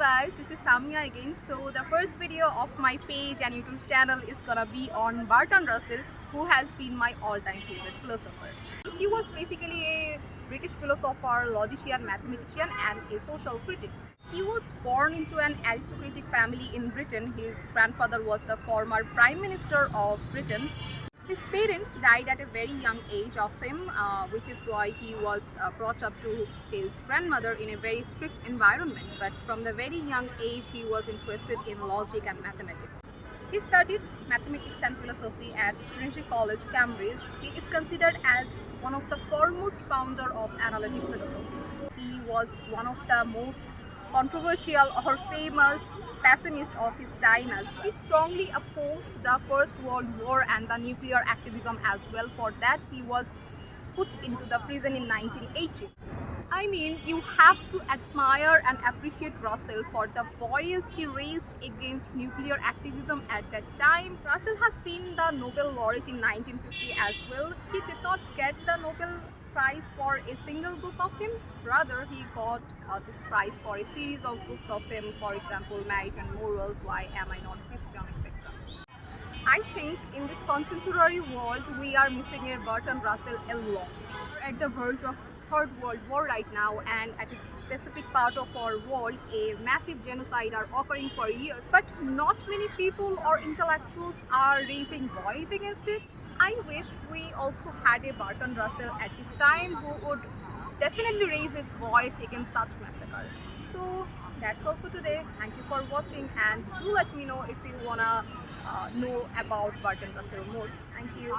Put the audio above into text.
guys, this is Samia again. So the first video of my page and YouTube channel is gonna be on Bertrand Russell, who has been my all-time favorite philosopher. He was basically a British philosopher, logician, mathematician and a social critic. He was born into an aristocratic family in Britain. His grandfather was the former Prime Minister of Britain. His parents died at a very young age of him, which is why he was brought up to his grandmother in a very strict environment. But from the very young age, he was interested in logic and mathematics. He studied mathematics and philosophy at Trinity College, Cambridge. He is considered as one of the foremost founder of analytic philosophy. He was one of the most controversial or famous pessimist of his time as well. He strongly opposed the First World War and the nuclear activism as well. For that, he was put into the prison in 1980. I mean, you have to admire and appreciate Russell for the voice he raised against nuclear activism at that time. Russell has been the Nobel laureate in 1950 as well. He did not get the Nobel Prize for a single book of him. Rather, he got this prize for a series of books of him, for example, Merit and Morals, Why Am I Not Christian, etc. I think in this contemporary world, we are missing a Bertrand Russell a lot. We're at the verge of Third World War right now, and at a specific part of our world, a massive genocide are occurring for years. But not many people or intellectuals are raising voice against it. I wish we also had a Bertrand Russell at this time who would definitely raise his voice against such massacre. So that's all for today. Thank you for watching, and do let me know if you wanna know about Bertrand Russell more. Thank you.